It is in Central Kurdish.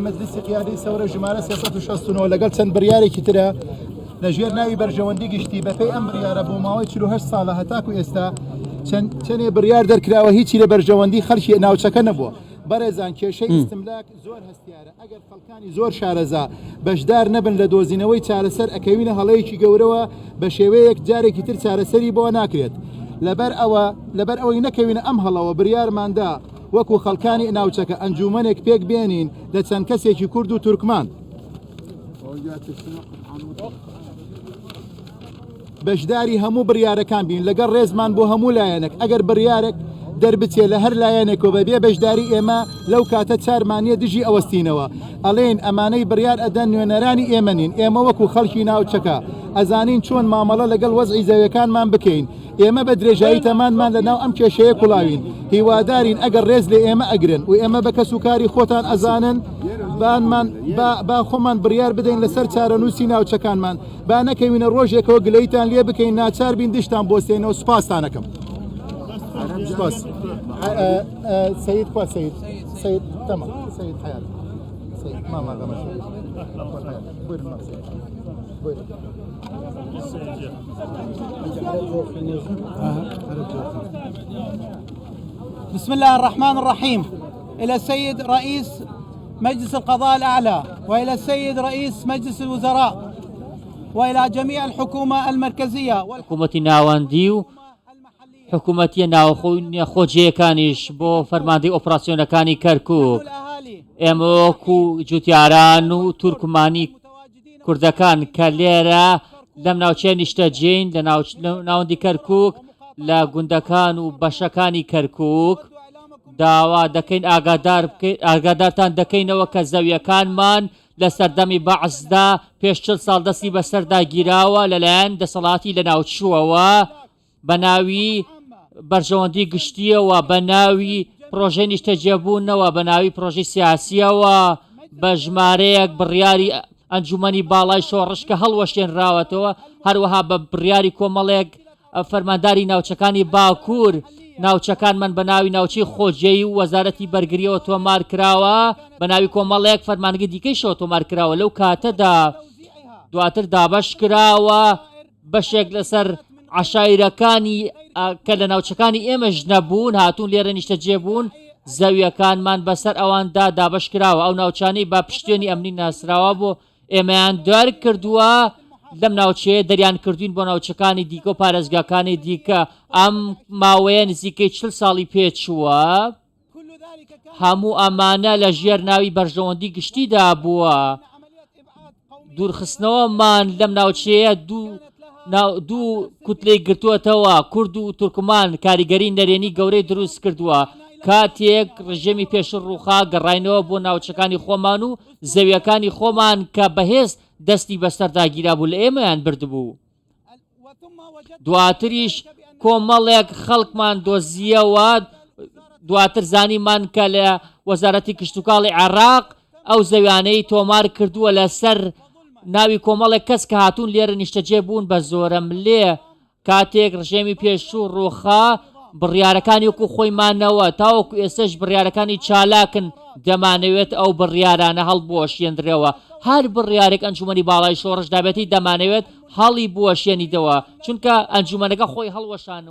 مجلسی قیادەی سەورە ژمارە 369 لەگەڵ چەند بڕیارێکی ترە لەژێر ناوی بەرژەوەندی گشتی بەپێی ئەم بڕیارە بۆ ماوەی 48 ساڵە هەتاکو ئێستا چەندێ بڕیار دەرکراوە هیچی لە بەرژەوەندی خەڵکی ناوچەکە نەبووە. بەڕێزان کێشەی ئیستملاک زۆر هەستیارە. ئەگەر خەڵکانی زۆر شارەزا بەشدار نەبن لە دۆزینەوەی چارەسەر ئەکەوینە هەڵەیەکی گەورەوە بە شێوەیەک جارێکی تر چارەسەری بۆ ناکرێت. لەبەر ئەوەی نەکەوینە ئەم هەڵەوە بڕیارماندا وەکو خەڵکانی ناوچەکە ئەنجومەنێک پێک بێنین لە چەند کەسێکی کورد و تورکمان بەشداری هەموو بڕیارەکان بین لەگەڵ ڕێزمان بۆ هەموو لایەنێک. ئەگەر بڕیارێک دەربچێ لە هەر لایەنێکەوە بەبێ بەشداری ئێمە لەو کاتە چارمانیە دژی ئەوەستینەوە. ئەڵێن ئەمانەی بڕیار ئەدەن نوێنەرانی ئێمە نین. ئێمە وەکو خەڵکی ناوچەکە ئەزانین چۆن مامەڵە لەگەڵ وەزعی زەویەکانمان بکەین. ئێمە بە درێژایی تەمانمان لەناو ئەم کێشەیە کوڵاوین. هیوادارین ئەگەر ڕێز لێ ئێمە ئەگرن و ئێمە بە کەس و کاری خۆتان ئەزانن با خۆمان بڕیار بدەین لەسەر چارەنووسی ناوچەکانمان. با نەکەوینە ڕۆژێکەوە گلەیتان لێ بکەین ناچار بین دشتان بۆستێنەوە. سوپاستانەکەم. سپاس. سيد كوا سيد تمام سيد حياتي سيد ما غمش بوير ما سيد بوير بسم الله الرحمن الرحيم. إلى السيد رئيس مجلس القضاء الأعلى وإلى السيد رئيس مجلس الوزراء وإلى جميع الحكومة المركزية والحكومة ناوانديو حکوومەتیە ناوخۆجیەکانیش بۆ فەرماندەی ئۆپراسیۆنەکانی کەرکووک ئێمە وەکو جوتیاران و تورکمانی کوردەکان کە لێرە لەم ناوچەیە نیشتەجێین لە ناوەندی کەرکووک لە گوندەکان و بەشەکانی کەرکووک داوا دەکەین ئاگادارتان دەکەینەوە کە زەویەکانمان لە سەردەمی بەعزدا پێش 40 ساڵ دەستی بەسەردا گیراوە لەلایەن دەسەڵاتی لە ناوچووەوە بە ناوی بەرژەوەندی گشتیەوە بە ناوی پرۆژەی نیشتەجێبوونەوە بە ناوی پرۆژەی سیاسیەوە بە ژمارەیەک بڕیاری ئەنجومەنی باڵای شۆڕش کە هەڵوەشێنراوەتەوە هەروەها بە بڕیاری کۆمەڵێک فەرمانداری ناوچەکانی باکوور ناوچەکانمان بە ناوی ناوچەی خۆجێی و وەزارەتی بەرگریەوە تۆمار کراوە بە ناوی کۆمەڵێک فەرمانگە دیکەیشەوە تۆمار کراوە. لەو کاتەدا دواتر دابەش کراوە بەشێک لەسەر عشایرەکانی کە لە ناوچەکانی ئێمەش نەبوون هاتوون لێرە نیشتەجێ بوون زەویەکانمان بەسەر ئەواندا دابەش کراوە. ئەو ناوچانەی با پشتێنی ئەمنی ناسراوە بۆ ئێمەیان دار کردووە لەم ناوچەیە دەریان کردوین بۆ ناوچەکانی دیکە و پارێزگاکانی دیکە. ئەم ماوەیە نزیکەی 40 ساڵی پێچووە هەموو ئەمانە لە ژێر ناوی بەرژەوەندی گشتیدا بووە. دوورخستنەوەمان لەم ناوچەیە دوو کوتلەی گرتووەتەوە. کورد و تورکمان کاریگەری نەرێنی گەورەی دروست کردووە. کاتێک ڕژێمی پێشڕووخا گەڕاینەوە بۆ ناوچەکانی خۆمان و زەویەکانی خۆمان کە بەهێز دەستی بەسەرداگیرا بوو لە ئێمەیان بردبوو. دواتریش کۆمەڵێک خەڵکمان دۆزیەوە. دواتر زانیمان کە لە وەزارەتی کشتتوکاڵی عێراق ئەو زەویانەی تۆمار کردووە لەسەر ناوی کۆمەڵێک کەس کە هاتوون لێرە نیشتەجێ بوون بە زۆرم لێ. کاتێک ڕژێمی پێشوو ڕووخا بڕیارەکانی وەکو خۆیمانەوە تاوەکو ئێستش بڕیارەکانی چالاکن دەمانەوێت ئەو بڕیارانە هەڵبوەشێنرەوە. هەر بڕیارێک ئەنجومەنی باڵای شۆڕش دابێتی دەمانەوێت هەڵی بوەشێنیدەوە چونکە ئەنجومەنەکە خۆی هەڵوەشان